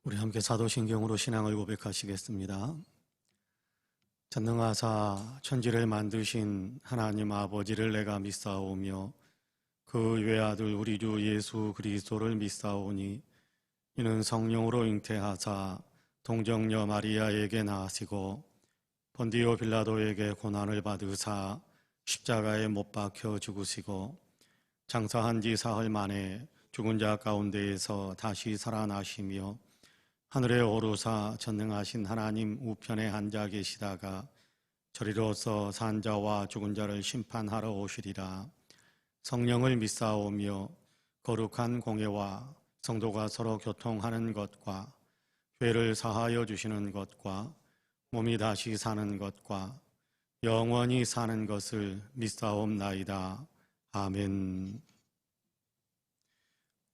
우리 함께 사도신경으로 신앙을 고백하시겠습니다. 전능하사 천지를 만드신 하나님 아버지를 내가 믿사오며 그 외아들 우리 주 예수 그리스도를 믿사오니 이는 성령으로 잉태하사 동정녀 마리아에게 나으시고 본디오 빌라도에게 고난을 받으사 십자가에 못 박혀 죽으시고 장사한 지 사흘 만에 죽은 자 가운데에서 다시 살아나시며 하늘에 오르사 전능하신 하나님 우편에 앉아 계시다가 저리로서 산자와 죽은 자를 심판하러 오시리라. 성령을 믿사오며 거룩한 공예와 성도가 서로 교통하는 것과 죄를 사하여 주시는 것과 몸이 다시 사는 것과 영원히 사는 것을 믿사옵나이다. 아멘.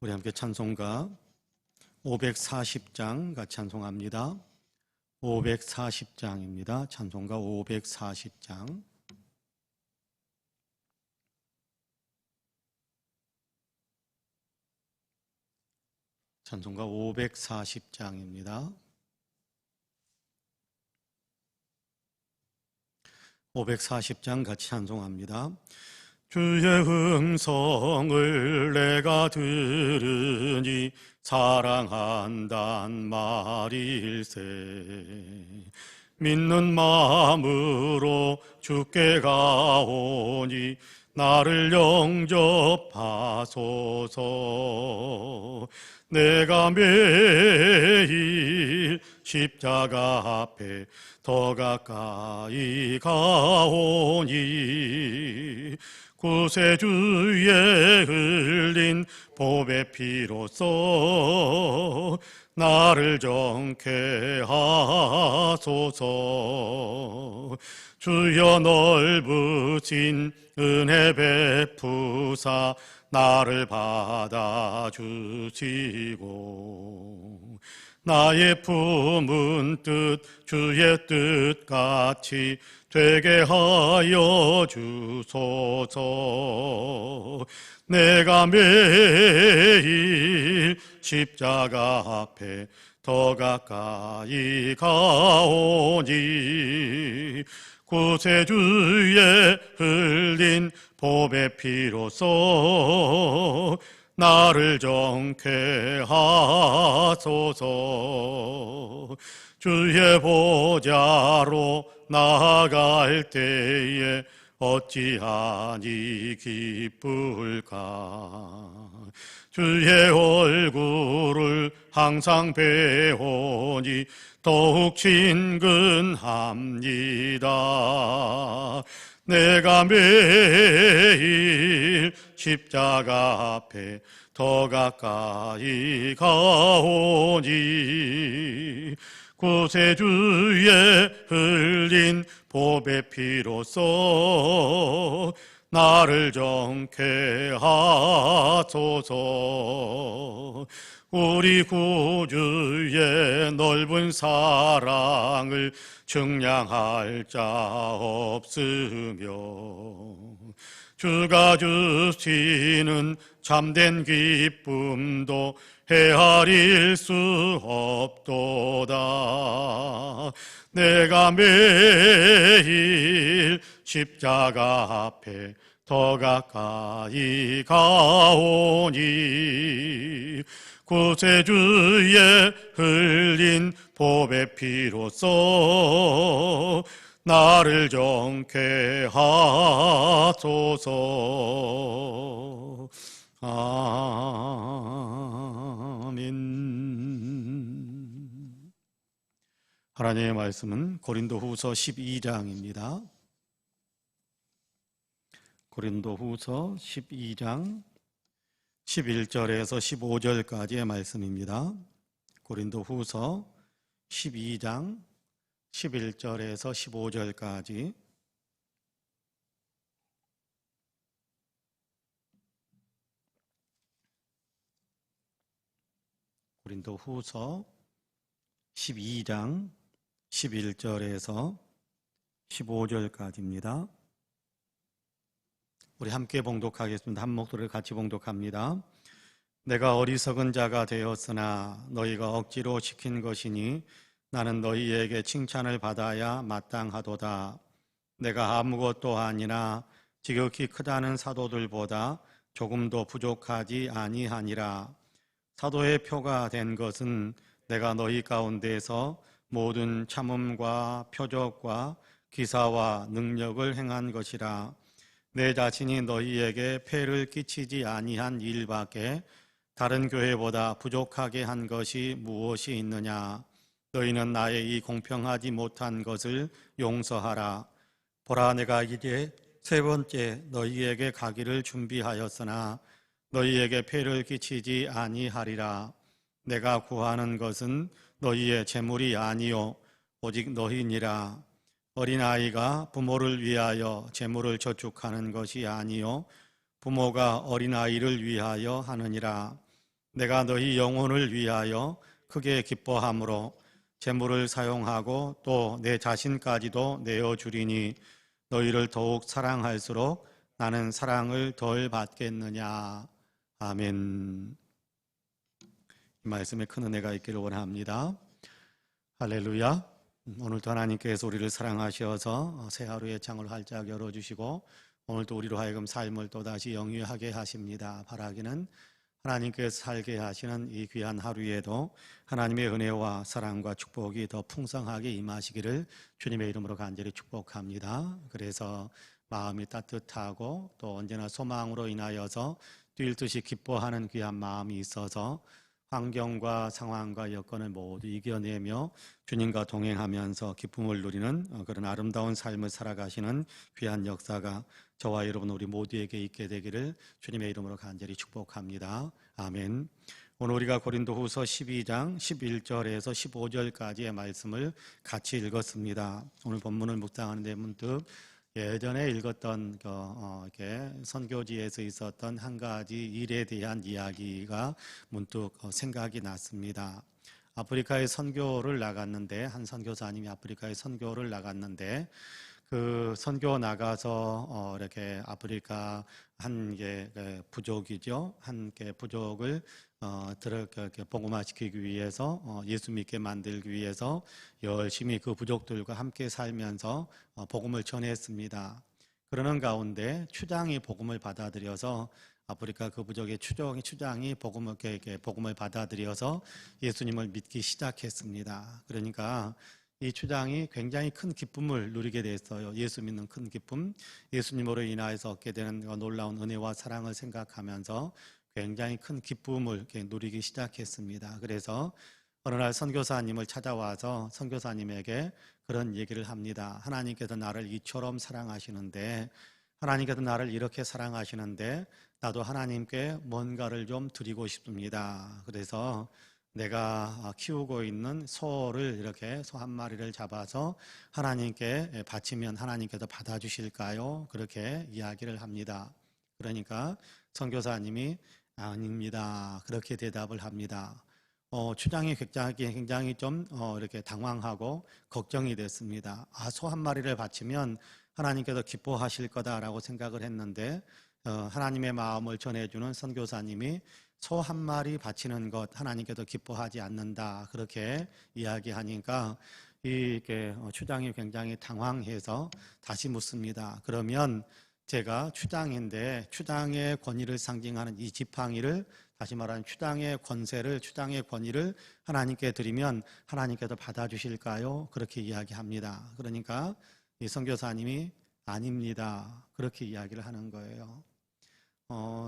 우리 함께 찬송가 540장 같이 찬송합니다. 540장입니다. 찬송가 540장. 찬송가 540장입니다. 540장 같이 찬송합니다. 주의 음성을 내가 들으니 사랑한단 말일세. 믿는 마음으로 주께 가오니 나를 영접하소서. 내가 매일 십자가 앞에 더 가까이 가오니 구세주의 흘린 보배 피로써 나를 정케 하소서. 주여 넓으신 은혜 베푸사 나를 받아주시고 나의 품은 뜻 주의 뜻같이 되게 하여 주소서. 내가 매일 십자가 앞에 더 가까이 가오니 구세주의 흘린 보배 피로써 나를 정케 하소서. 주의 보좌로 나아갈 때에 어찌하니 기쁠까. 주의 얼굴을 항상 배우니 더욱 친근합니다. 내가 매일 십자가 앞에 더 가까이 가오니 구세주의 흘린 보배 피로써 나를 정케 하소서. 우리 구주의 넓은 사랑을 측량할 자 없으며 주가 주시는 참된 기쁨도 헤아릴 수 없도다. 내가 매일 십자가 앞에 더 가까이 가오니 구세주의 흘린 보배 피로써 나를 정케 하소서. 아멘. 하나님의 말씀은 고린도후서 12장입니다. 고린도후서 12장 11절에서 15절까지의 말씀입니다. 고린도후서 12장 11절에서 15절까지. 고린도후서 12장 11절에서 15절까지입니다. 우리 함께 봉독하겠습니다. 한 목소리를 같이 봉독합니다. 내가 어리석은 자가 되었으나 너희가 억지로 시킨 것이니 나는 너희에게 칭찬을 받아야 마땅하도다. 내가 아무것도 아니나 지극히 크다는 사도들보다 조금도 부족하지 아니하니라. 사도의 표가 된 것은 내가 너희 가운데서 모든 참음과 표적과 기사와 능력을 행한 것이라. 내 자신이 너희에게 폐를 끼치지 아니한 일밖에 다른 교회보다 부족하게 한 것이 무엇이 있느냐. 너희는 나의 이 공평하지 못한 것을 용서하라. 보라, 내가 이제 세 번째 너희에게 가기를 준비하였으나 너희에게 폐를 끼치지 아니하리라. 내가 구하는 것은 너희의 재물이 아니요 오직 너희니라. 어린아이가 부모를 위하여 재물을 저축하는 것이 아니요 부모가 어린아이를 위하여 하느니라. 내가 너희 영혼을 위하여 크게 기뻐함으로 재물을 사용하고 또 내 자신까지도 내어주리니 너희를 더욱 사랑할수록 나는 사랑을 덜 받겠느냐. 아멘. 이 말씀에 큰 은혜가 있기를 원합니다. 할렐루야. 오늘도 하나님께서 우리를 사랑하셔서 새 하루의 창을 활짝 열어주시고 오늘도 우리로 하여금 삶을 또다시 영위하게 하십니다. 바라기는 하나님께서 살게 하시는 이 귀한 하루에도 하나님의 은혜와 사랑과 축복이 더 풍성하게 임하시기를 주님의 이름으로 간절히 축복합니다. 그래서 마음이 따뜻하고 또 언제나 소망으로 인하여서 뛸 듯이 기뻐하는 귀한 마음이 있어서 환경과 상황과 여건을 모두 이겨내며 주님과 동행하면서 기쁨을 누리는 그런 아름다운 삶을 살아가시는 귀한 역사가 저와 여러분 우리 모두에게 있게 되기를 주님의 이름으로 간절히 축복합니다. 아멘. 오늘 우리가 고린도후서 12장 11절에서 15절까지의 말씀을 같이 읽었습니다. 오늘 본문을 묵상하는데 문득 예전에 읽었던 이렇게 선교지에서 있었던 한 가지 일에 대한 이야기가 문득 생각이 났습니다. 아프리카에 선교를 나갔는데 한 선교사님이 아프리카에 선교를 나갔는데 그 선교 나가서 이렇게 아프리카 한 개 부족이죠. 한 개 부족을 이렇게 복음화시키기 위해서 예수 믿게 만들기 위해서 열심히 그 부족들과 함께 살면서 복음을 전했습니다. 그러는 가운데 추장이 복음을 받아들여서 아프리카 그 부족의 추장이 복음을 받아들여서 예수님을 믿기 시작했습니다. 그러니까 이 추장이 굉장히 큰 기쁨을 누리게 됐어요. 예수 믿는 큰 기쁨, 예수님으로 인하여서 얻게 되는 놀라운 은혜와 사랑을 생각하면서 굉장히 큰 기쁨을 누리기 시작했습니다. 그래서 어느 날 선교사님을 찾아와서 선교사님에게 그런 얘기를 합니다. 하나님께서 나를 이처럼 사랑하시는데, 하나님께서 나를 이렇게 사랑하시는데 나도 하나님께 뭔가를 좀 드리고 싶습니다. 그래서 내가 키우고 있는 소를 이렇게 소 한 마리를 잡아서 하나님께 바치면 하나님께서 받아주실까요? 그렇게 이야기를 합니다. 그러니까 선교사님이 아닙니다. 그렇게 대답을 합니다. 추장이 굉장히 좀 이렇게 당황하고 걱정이 됐습니다. 소 한 마리를 바치면 하나님께서 기뻐하실 거다라고 생각을 했는데 하나님의 마음을 전해주는 선교사님이 소 한 마리 바치는 것 하나님께서 기뻐하지 않는다 그렇게 이야기하니까 이게 추장이 굉장히 당황해서 다시 묻습니다. 그러면 제가 추장인데 추장의 권위를 상징하는 이 지팡이를 다시 말하면 추장의 권세를 추장의 권위를 하나님께 드리면 하나님께서 받아주실까요? 그렇게 이야기합니다. 그러니까 이 선교사님이 아닙니다. 그렇게 이야기를 하는 거예요.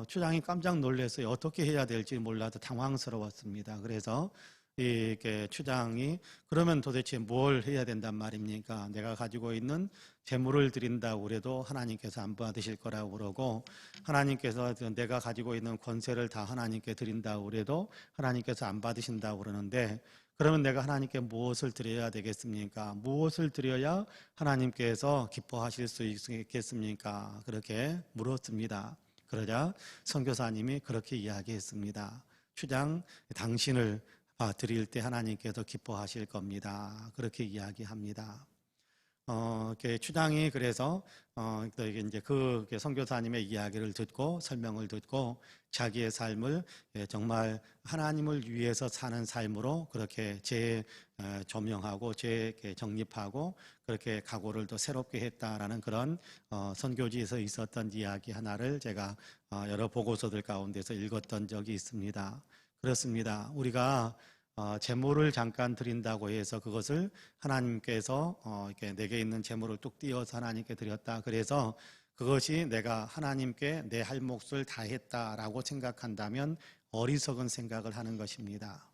추장이 깜짝 놀랐어요. 어떻게 해야 될지 몰라도 당황스러웠습니다. 그래서 이게 추장이 그러면 도대체 뭘 해야 된단 말입니까? 내가 가지고 있는 재물을 드린다고 그래도 하나님께서 안 받으실 거라고 그러고 하나님께서 내가 가지고 있는 권세를 다 하나님께 드린다고 그래도 하나님께서 안 받으신다고 그러는데 그러면 내가 하나님께 무엇을 드려야 되겠습니까? 무엇을 드려야 하나님께서 기뻐하실 수 있겠습니까? 그렇게 물었습니다. 그러자 선교사님이 그렇게 이야기했습니다. 추장, 당신을 드릴 때 하나님께서 기뻐하실 겁니다. 그렇게 이야기합니다. 이렇게 추장이 그래서 또 이게 이제 그 선교사님의 이야기를 듣고 설명을 듣고 자기의 삶을 정말 하나님을 위해서 사는 삶으로 그렇게 재조명하고 재정립하고 그렇게 각오를 또 새롭게 했다라는 그런 선교지에서 있었던 이야기 하나를 제가 여러 보고서들 가운데서 읽었던 적이 있습니다. 그렇습니다. 우리가 재물을 잠깐 드린다고 해서 그것을 하나님께서 이렇게 내게 있는 재물을 뚝 띄어서 하나님께 드렸다. 그래서 그것이 내가 하나님께 내 할 몫을 다했다라고 생각한다면 어리석은 생각을 하는 것입니다.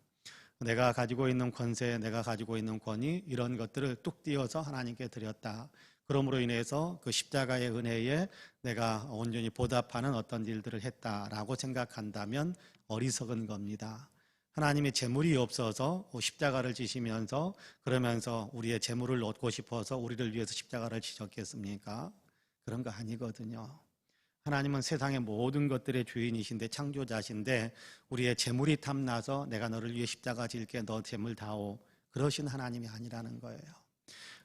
내가 가지고 있는 권세, 내가 가지고 있는 권위 이런 것들을 뚝 띄어서 하나님께 드렸다. 그러므로 인해서 그 십자가의 은혜에 내가 온전히 보답하는 어떤 일들을 했다라고 생각한다면 어리석은 겁니다. 하나님이 재물이 없어서 십자가를 지시면서 그러면서 우리의 재물을 얻고 싶어서 우리를 위해서 십자가를 지셨겠습니까? 그런 거 아니거든요. 하나님은 세상의 모든 것들의 주인이신데 창조자신데 우리의 재물이 탐나서 내가 너를 위해 십자가 질게 너 재물 다오 그러신 하나님이 아니라는 거예요.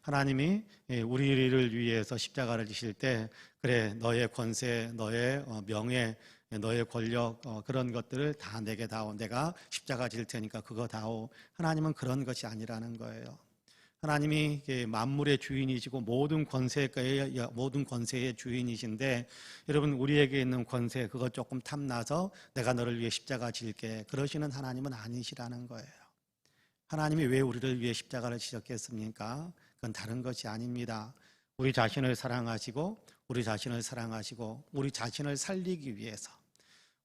하나님이 우리를 위해서 십자가를 지실 때 그래 너의 권세, 너의 명예, 너의 권력 그런 것들을 다 내게 다오. 내가 십자가 질 테니까 그거 다오. 하나님은 그런 것이 아니라는 거예요. 하나님이 만물의 주인이시고 모든 권세의 주인이신데 여러분 우리에게 있는 권세 그거 조금 탐나서 내가 너를 위해 십자가 질게 그러시는 하나님은 아니시라는 거예요. 하나님이 왜 우리를 위해 십자가를 지셨겠습니까? 그건 다른 것이 아닙니다. 우리 자신을 사랑하시고 우리 자신을 살리기 위해서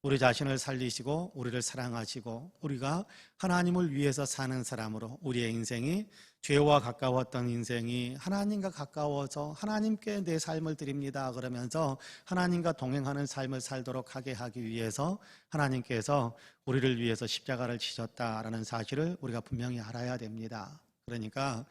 우리 자신을 살리시고 우리를 사랑하시고 우리가 하나님을 위해서 사는 사람으로 우리의 인생이 죄와 가까웠던 인생이 하나님과 가까워서 하나님께 내 삶을 드립니다 그러면서 하나님과 동행하는 삶을 살도록 하게 하기 위해서 하나님께서 우리를 위해서 십자가를 지셨다라는 사실을 우리가 분명히 알아야 됩니다. 그러니까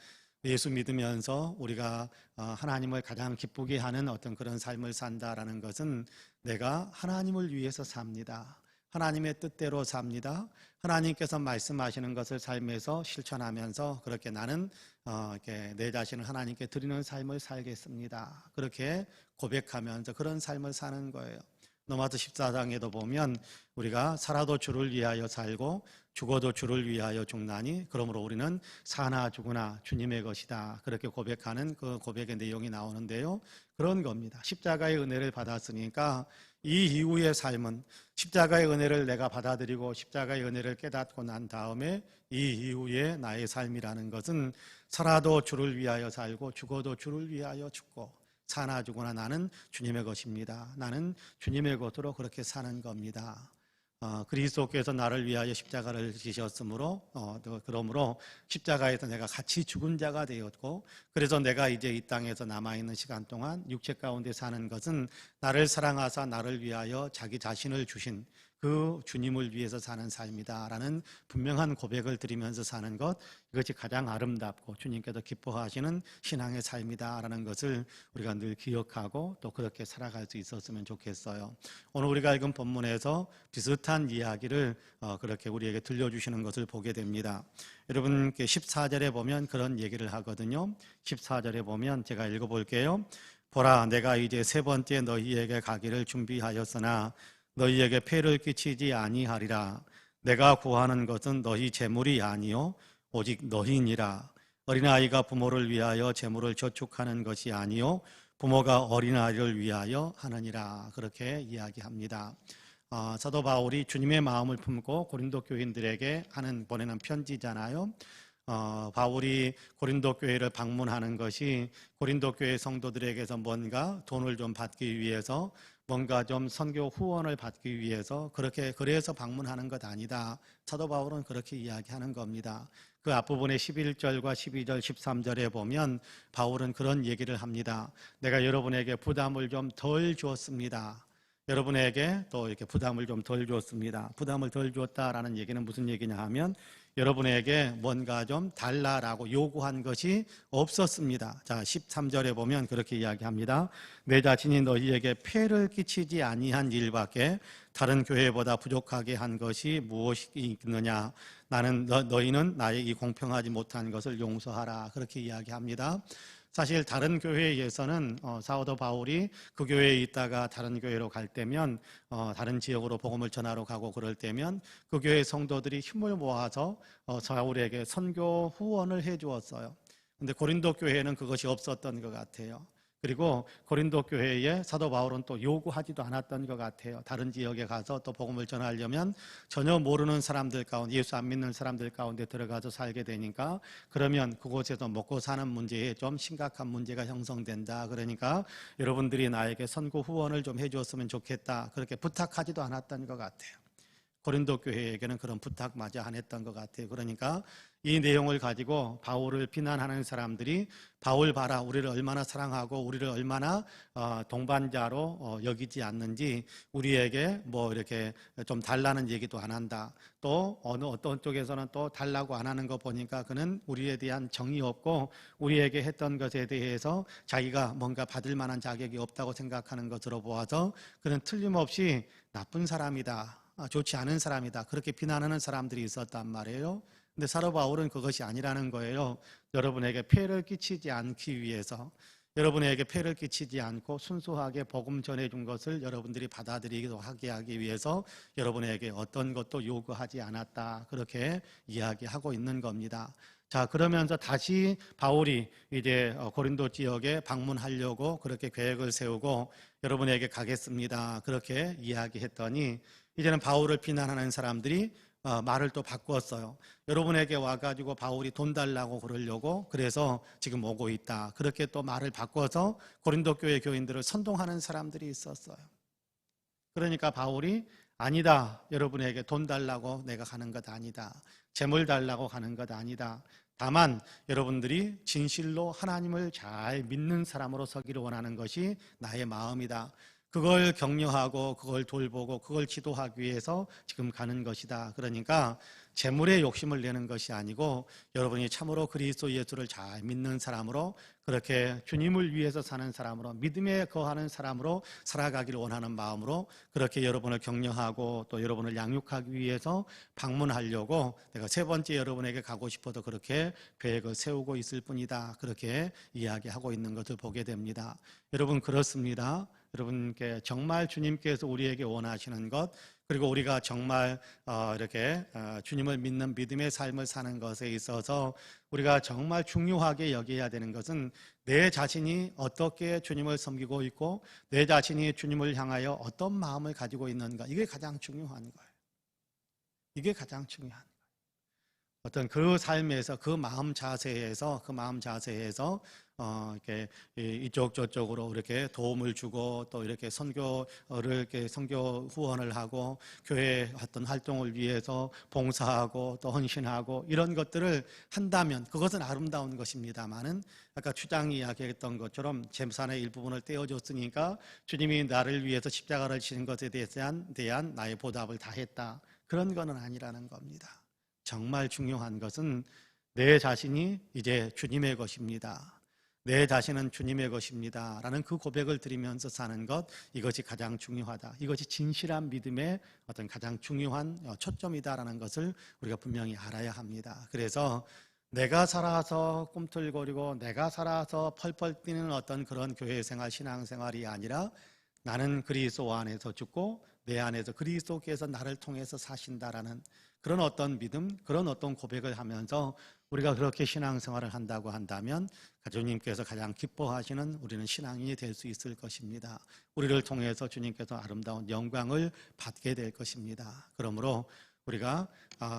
예수 믿으면서 우리가 하나님을 가장 기쁘게 하는 어떤 그런 삶을 산다라는 것은 내가 하나님을 위해서 삽니다. 하나님의 뜻대로 삽니다. 하나님께서 말씀하시는 것을 삶에서 실천하면서 그렇게 나는 이렇게 내 자신을 하나님께 드리는 삶을 살겠습니다. 그렇게 고백하면서 그런 삶을 사는 거예요. 로마서 14장에도 보면 우리가 살아도 주를 위하여 살고 죽어도 주를 위하여 죽나니 그러므로 우리는 사나 죽으나 주님의 것이다. 그렇게 고백하는 그 고백의 내용이 나오는데요. 그런 겁니다. 십자가의 은혜를 받았으니까 이 이후의 삶은 십자가의 은혜를 내가 받아들이고 십자가의 은혜를 깨닫고 난 다음에 이 이후의 나의 삶이라는 것은 살아도 주를 위하여 살고 죽어도 주를 위하여 죽고 사나 죽으나 나는 주님의 것입니다. 나는 주님의 것으로 그렇게 사는 겁니다. 그리스도께서 나를 위하여 십자가를 지셨으므로 그러므로 십자가에서 내가 같이 죽은 자가 되었고 그래서 내가 이제 이 땅에서 남아있는 시간 동안 육체 가운데 사는 것은 나를 사랑하사 나를 위하여 자기 자신을 주신 그 주님을 위해서 사는 삶이다라는 분명한 고백을 드리면서 사는 것 이것이 가장 아름답고 주님께서 기뻐하시는 신앙의 삶이다라는 것을 우리가 늘 기억하고 또 그렇게 살아갈 수 있었으면 좋겠어요. 오늘 우리가 읽은 본문에서 비슷한 이야기를 그렇게 우리에게 들려주시는 것을 보게 됩니다. 여러분 14절에 보면 그런 얘기를 하거든요. 14절에 보면 제가 읽어볼게요. 보라 내가 이제 세 번째 너희에게 가기를 준비하였으나 너희에게 폐를 끼치지 아니하리라. 내가 구하는 것은 너희 재물이 아니요 오직 너희니라. 어린아이가 부모를 위하여 재물을 저축하는 것이 아니요 부모가 어린아이를 위하여 하느니라. 그렇게 이야기합니다. 사도 바울이 주님의 마음을 품고 고린도 교인들에게 보내는 편지잖아요. 바울이 고린도 교회를 방문하는 것이 고린도 교회 성도들에게서 뭔가 돈을 좀 받기 위해서 뭔가 좀 선교 후원을 받기 위해서 그래서 방문하는 것 아니다. 사도 바울은 그렇게 이야기하는 겁니다. 그 앞부분에 11절과 12절, 13절에 보면 바울은 그런 얘기를 합니다. 내가 여러분에게 부담을 좀 덜 주었습니다. 여러분에게 또 이렇게 부담을 좀 덜 주었습니다. 부담을 덜 주었다라는 얘기는 무슨 얘기냐 하면 여러분에게 뭔가 좀 달라라고 요구한 것이 없었습니다. 자, 13절에 보면 그렇게 이야기합니다. 내 자신이 너희에게 폐를 끼치지 아니한 일밖에 다른 교회보다 부족하게 한 것이 무엇이 있느냐. 너희는 나의 이 공평하지 못한 것을 용서하라. 그렇게 이야기합니다. 사실 다른 교회에서는 사도 바울이 그 교회에 있다가 다른 교회로 갈 때면 다른 지역으로 복음을 전하러 가고 그럴 때면 그 교회 성도들이 힘을 모아서 사울에게 선교 후원을 해 주었어요. 근데 고린도 교회에는 그것이 없었던 것 같아요. 그리고 고린도 교회에 사도 바울은 또 요구하지도 않았던 것 같아요. 다른 지역에 가서 또 복음을 전하려면 전혀 모르는 사람들 가운데, 예수 안 믿는 사람들 가운데 들어가서 살게 되니까 그러면 그곳에서 먹고 사는 문제에 좀 심각한 문제가 형성된다. 그러니까 여러분들이 나에게 선고 후원을 좀 해주었으면 좋겠다. 그렇게 부탁하지도 않았던 것 같아요. 고린도 교회에게는 그런 부탁마저 안 했던 것 같아요. 그러니까 이 내용을 가지고 바울을 비난하는 사람들이 바울 봐라, 우리를 얼마나 사랑하고 우리를 얼마나 동반자로 여기지 않는지, 우리에게 뭐 이렇게 좀 달라는 얘기도 안 한다. 또 어떤 쪽에서는 또 달라고 안 하는 거 보니까 그는 우리에 대한 정이 없고 우리에게 했던 것에 대해서 자기가 뭔가 받을 만한 자격이 없다고 생각하는 것으로 보아서 그는 틀림없이 나쁜 사람이다, 좋지 않은 사람이다, 그렇게 비난하는 사람들이 있었단 말이에요. 근데 사도 바울은 그것이 아니라는 거예요. 여러분에게 폐를 끼치지 않기 위해서, 여러분에게 폐를 끼치지 않고 순수하게 복음 전해준 것을 여러분들이 받아들이기도 하기 위해서 여러분에게 어떤 것도 요구하지 않았다, 그렇게 이야기하고 있는 겁니다. 자, 그러면서 다시 바울이 이제 고린도 지역에 방문하려고 그렇게 계획을 세우고 여러분에게 가겠습니다, 그렇게 이야기했더니 이제는 바울을 비난하는 사람들이 말을 또 바꾸었어요. 여러분에게 와가지고 바울이 돈 달라고 그러려고 그래서 지금 오고 있다, 그렇게 또 말을 바꿔서 고린도 교회 교인들을 선동하는 사람들이 있었어요. 그러니까 바울이 아니다, 여러분에게 돈 달라고 내가 가는 것 아니다, 재물 달라고 가는 것 아니다, 다만 여러분들이 진실로 하나님을 잘 믿는 사람으로 서기를 원하는 것이 나의 마음이다, 그걸 격려하고 그걸 돌보고 그걸 지도하기 위해서 지금 가는 것이다. 그러니까 재물에 욕심을 내는 것이 아니고 여러분이 참으로 그리스도 예수를 잘 믿는 사람으로, 그렇게 주님을 위해서 사는 사람으로, 믿음에 거하는 사람으로 살아가기를 원하는 마음으로 그렇게 여러분을 격려하고 또 여러분을 양육하기 위해서 방문하려고 내가 세 번째 여러분에게 가고 싶어도 그렇게 계획을 세우고 있을 뿐이다, 그렇게 이야기하고 있는 것을 보게 됩니다. 여러분, 그렇습니다. 여러분께 정말 주님께서 우리에게 원하시는 것, 그리고 우리가 정말 이렇게 주님을 믿는 믿음의 삶을 사는 것에 있어서 우리가 정말 중요하게 여겨야 되는 것은 내 자신이 어떻게 주님을 섬기고 있고 내 자신이 주님을 향하여 어떤 마음을 가지고 있는가, 이게 가장 중요한 거예요. 이게 가장 중요한 거예요. 어떤 그 삶에서 그 마음 자세에서 이렇게 이쪽 저쪽으로 이렇게 도움을 주고 또 이렇게 선교를 이렇게 선교 후원을 하고 교회 어떤 활동을 위해서 봉사하고 또 헌신하고 이런 것들을 한다면 그것은 아름다운 것입니다만은, 아까 추장이 이야기했던 것처럼 재산의 일부분을 떼어줬으니까 주님이 나를 위해서 십자가를 지는 것에 대한 나의 보답을 다 했다, 그런 거는 아니라는 겁니다. 정말 중요한 것은 내 자신이 이제 주님의 것입니다, 내 자신은 주님의 것입니다 라는 그 고백을 드리면서 사는 것, 이것이 가장 중요하다, 이것이 진실한 믿음의 어떤 가장 중요한 초점이다라는 것을 우리가 분명히 알아야 합니다. 그래서 내가 살아서 꿈틀거리고 내가 살아서 펄펄 뛰는 어떤 그런 교회 생활, 신앙생활이 아니라 나는 그리스도 안에서 죽고 내 안에서 그리스도께서 나를 통해서 사신다라는 그런 어떤 믿음, 그런 어떤 고백을 하면서 우리가 그렇게 신앙생활을 한다고 한다면 주님께서 가장 기뻐하시는 우리는 신앙인이 될 수 있을 것입니다. 우리를 통해서 주님께서 아름다운 영광을 받게 될 것입니다. 그러므로 우리가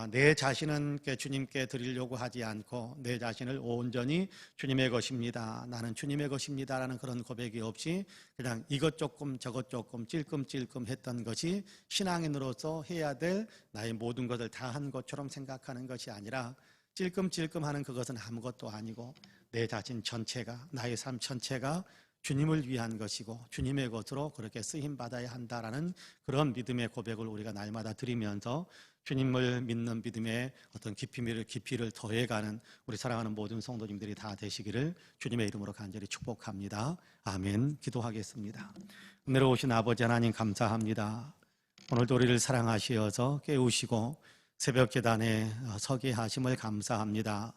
내 자신은 주님께 드리려고 하지 않고 내 자신을 온전히 주님의 것입니다, 나는 주님의 것입니다 라는 그런 고백이 없이 그냥 이것 조금 저것 조금 찔끔찔끔 했던 것이 신앙인으로서 해야 될 나의 모든 것을 다 한 것처럼 생각하는 것이 아니라 찔끔찔끔하는 그것은 아무것도 아니고 내 자신 전체가, 나의 삶 전체가 주님을 위한 것이고 주님의 것으로 그렇게 쓰임받아야 한다라는 그런 믿음의 고백을 우리가 날마다 드리면서 주님을 믿는 믿음의 어떤 깊이를 더해가는 우리 사랑하는 모든 성도님들이 다 되시기를 주님의 이름으로 간절히 축복합니다. 아멘. 기도하겠습니다. 은혜로 오신 아버지 하나님, 감사합니다. 오늘도 우리를 사랑하시어서 깨우시고 새벽 계단에 서게 하심을 감사합니다.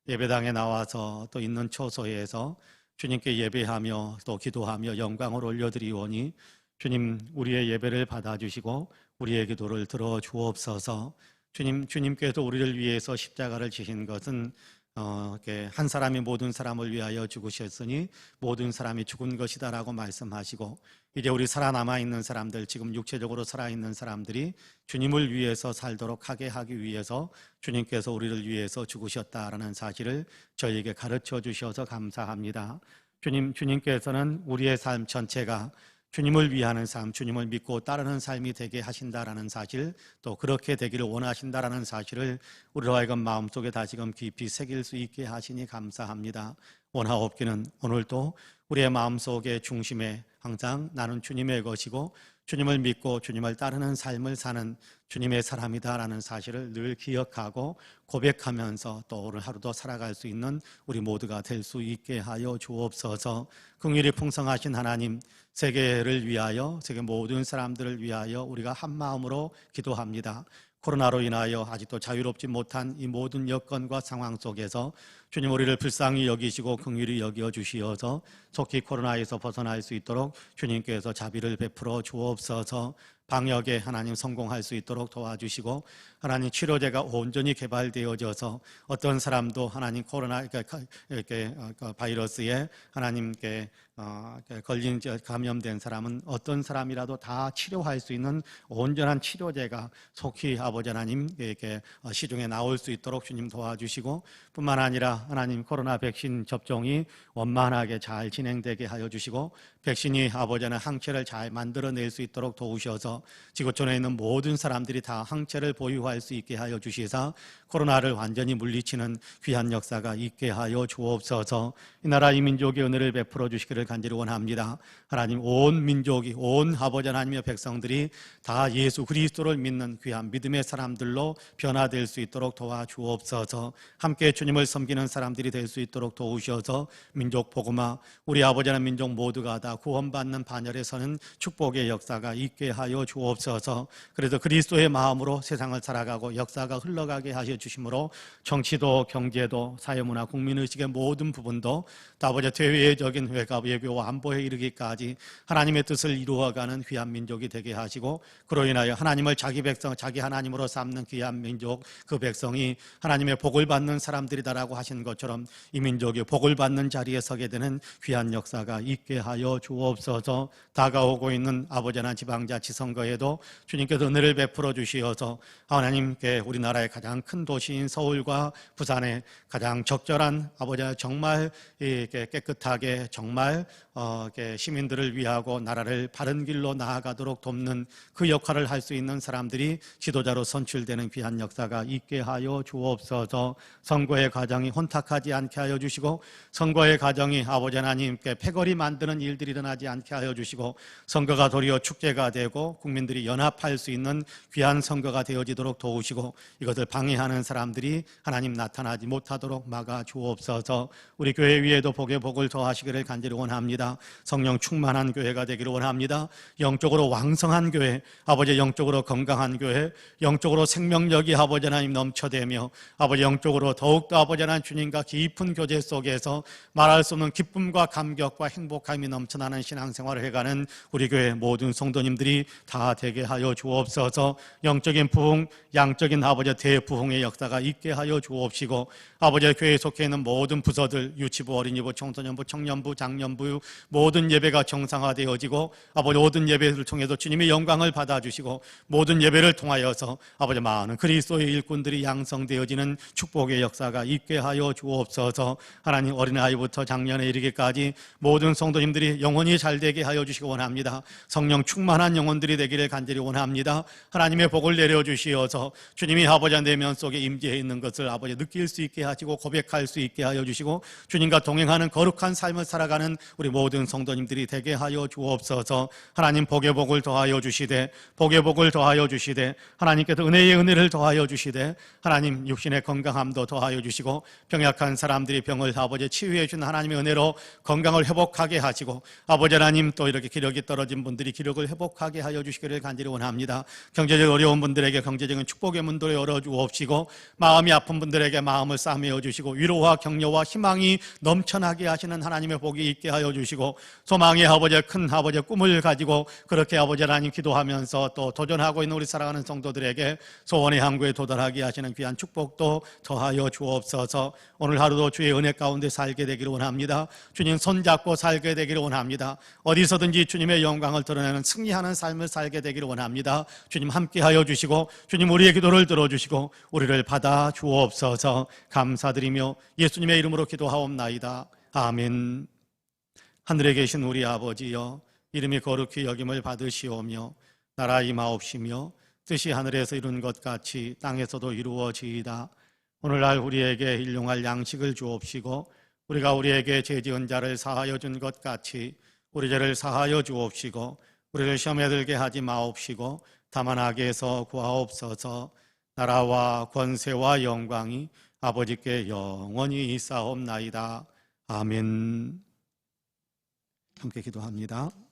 예배당에 나와서 또 있는 처소에서 주님께 예배하며 또 기도하며 영광을 올려드리오니 주님 우리의 예배를 받아주시고 우리의 기도를 들어주옵소서. 주님께서 우리를 위해서 십자가를 지신 것은 한 사람이 모든 사람을 위하여 죽으셨으니 모든 사람이 죽은 것이다라고 말씀하시고, 이제 우리 살아남아 있는 사람들, 지금 육체적으로 살아있는 사람들이 주님을 위해서 살도록 하게 하기 위해서 주님께서 우리를 위해서 죽으셨다라는 사실을 저희에게 가르쳐 주셔서 감사합니다. 주님께서는 우리의 삶 전체가 주님을 위하는 삶, 주님을 믿고 따르는 삶이 되게 하신다라는 사실, 또 그렇게 되기를 원하신다라는 사실을 우리로 하여금 마음속에 다시금 깊이 새길 수 있게 하시니 감사합니다. 원하옵기는 오늘도 우리의 마음속의 중심에 항상 나는 주님의 것이고 주님을 믿고 주님을 따르는 삶을 사는 주님의 사람이다라는 사실을 늘 기억하고 고백하면서 또 오늘 하루도 살아갈 수 있는 우리 모두가 될 수 있게 하여 주옵소서. 긍휼이 풍성하신 하나님, 세계를 위하여, 세계 모든 사람들을 위하여 우리가 한 마음으로 기도합니다. 코로나로 인하여 아직도 자유롭지 못한 이 모든 여건과 상황 속에서 주님 우리를 불쌍히 여기시고 긍휼히 여겨 주시어서 속히 코로나에서 벗어날 수 있도록 주님께서 자비를 베풀어 주옵소서. 방역에 하나님 성공할 수 있도록 도와주시고, 하나님 치료제가 온전히 개발되어져서 어떤 사람도 하나님 코로나 이렇게 바이러스에 하나님께 걸린 감염된 사람은 어떤 사람이라도 다 치료할 수 있는 온전한 치료제가 속히 아버지 하나님께 시중에 나올 수 있도록 주님 도와주시고, 뿐만 아니라 하나님 코로나 백신 접종이 원만하게 잘 진행되게 하여 주시고, 백신이 아버지 하나님 항체를 잘 만들어낼 수 있도록 도우셔서 지구촌에 있는 모든 사람들이 다 항체를 보유할 수 있게 하여 주시사 코로나를 완전히 물리치는 귀한 역사가 있게 하여 주옵소서. 이 나라 이 민족의 은혜를 베풀어 주시기를 간절히 원합니다. 하나님 온 민족이, 온 아버지 하나님의 백성들이 다 예수 그리스도를 믿는 귀한 믿음의 사람들로 변화될 수 있도록 도와주옵소서. 함께 주님을 섬기는 사람들이 될 수 있도록 도우셔서 민족 복음화, 우리 아버지 하나님 민족 모두가 다 구원받는 반열에 서는 축복의 역사가 있게 하여 주옵소서. 그래서 그리스도의 마음으로 세상을 살아가고 역사가 흘러가게 하여 주심으로 정치도 경제도 사회문화 국민의식의 모든 부분도 다 아버지 대외적인 외교와 안보에 이르기까지 하나님의 뜻을 이루어가는 귀한 민족이 되게 하시고, 그로 인하여 하나님을 자기 백성, 자기 하나님으로 삼는 귀한 민족, 그 백성이 하나님의 복을 받는 사람들이다라고 하신 것처럼 이 민족이 복을 받는 자리에 서게 되는 귀한 역사가 있게 하여 주옵소서. 다가오고 있는 아버지 하나님 지방자치 선거에도 주님께서 은혜를 베풀어 주시어서 하나님께 우리나라의 가장 큰 도시인 서울과 부산에 가장 적절한 아버지 하나님 정말 깨끗하게 정말 시민들을 위하고 나라를 바른 길로 나아가도록 돕는 그 역할을 할 수 있는 사람들이 지도자로 선출되는 귀한 역사가 있게 하여 주옵소서. 선거의 과정이 혼탁하지 않게 하여 주시고, 선거의 과정이 아버지 하나님께 패거리 만드는 일들이 일어나지 않게 하여 주시고, 선거가 도리어 축제가 되고 국민들이 연합할 수 있는 귀한 선거가 되어지도록 도우시고, 이것을 방해하는 사람들이 하나님 나타나지 못하도록 막아 주옵소서. 우리 교회 위에도 복의 복을 더하시기를 간절히 원합니다. 성령 충만한 교회가 되기를 원합니다. 영적으로 왕성한 교회, 아버지 영적으로 건강한 교회, 영적으로 생명력이 아버지 하나님 넘쳐대며 아버지 영적으로 더욱더 아버지 하나님 주님과 깊은 교제 속에서 말할 수 없는 기쁨과 감격과 행복함이 넘쳐나는 신앙생활을 해가는 우리 교회 모든 성도님들이 다 되게 하여 주옵소서. 영적인 부흥, 양적인 아버지 대부흥의 역사가 있게 하여 주옵시고, 아버지 교회에 속해 있는 모든 부서들, 유치부, 어린이부, 청소년부, 청년부, 장년부 모든 예배가 정상화되어지고, 아버지 모든 예배를 통해서 주님의 영광을 받아주시고, 모든 예배를 통하여서 아버지 많은 그리스도의 일꾼들이 양성되어지는 축복의 역사가 있게 하여 주옵소서. 하나님 어린아이부터 장년에 이르기까지 모든 성도님들이 영혼이 잘되게 하여 주시기 원합니다. 성령 충만한 영혼들이 되기를 간절히 원합니다. 하나님의 복을 내려주시어서 주님이 아버지 내면 속에 임재해 있는 것을 아버지 느낄 수 있게 하시고 고백할 수 있게 하여 주시고, 주님과 동행하는 거룩한 삶을 살아가는 우리 모든 성도님들이 되게 하여 주옵소서. 하나님 복의 복을 더하여 주시되, 복의 복을 더하여 주시되, 하나님께서 은혜의 은혜를 더하여 주시되, 하나님 육신의 건강함도 더하여 주시고, 병약한 사람들이 병을 아버지 치유해 주는 하나님의 은혜로 건강을 회복하게 하시고, 아버지 하나님 또 이렇게 기력이 떨어진 분들이 기력을 회복하게 하여 주시고, 주시기를 간절히 원합니다. 경제적 어려운 분들에게 경제적인 축복의 문들을 열어주옵시고 마음이 아픈 분들에게 마음을 싸매어 주시고 위로와 격려와 희망이 넘쳐나게 하시는 하나님의 복이 있게 하여 주시고 소망의 아버지의 큰 아버지의 꿈을 가지고 그렇게 아버지 하나님 기도하면서 또 도전하고 있는 우리 사랑하는 성도들에게 소원의 항구에 도달하게 하시는 귀한 축복도 더하여 주옵소서. 오늘 하루도 주의 은혜 가운데 살게 되기를 원합니다. 주님 손잡고 살게 되기를 원합니다. 어디서든지 주님의 영광을 드러내는 승리하는 삶을 살게 되기를 원합니다. 주님 함께하여 주시고 주님 우리의 기도를 들어주시고 우리를 받아 주옵소서. 감사드리며 예수님의 이름으로 기도하옵나이다. 아멘. 하늘에 계신 우리 아버지여, 이름이 거룩히 여김을 받으시오며 나라 임하옵시며 뜻이 하늘에서 이룬 것 같이 땅에서도 이루어지이다. 오늘날 우리에게 일용할 양식을 주옵시고 우리가 우리에게 죄 지은 자를 사하여 준 것 같이 우리 죄를 사하여 주옵시고 우리를 시험에 들게 하지 마옵시고 다만 악에서 구하옵소서. 나라와 권세와 영광이 아버지께 영원히 있사옵나이다. 아멘. 함께 기도합니다.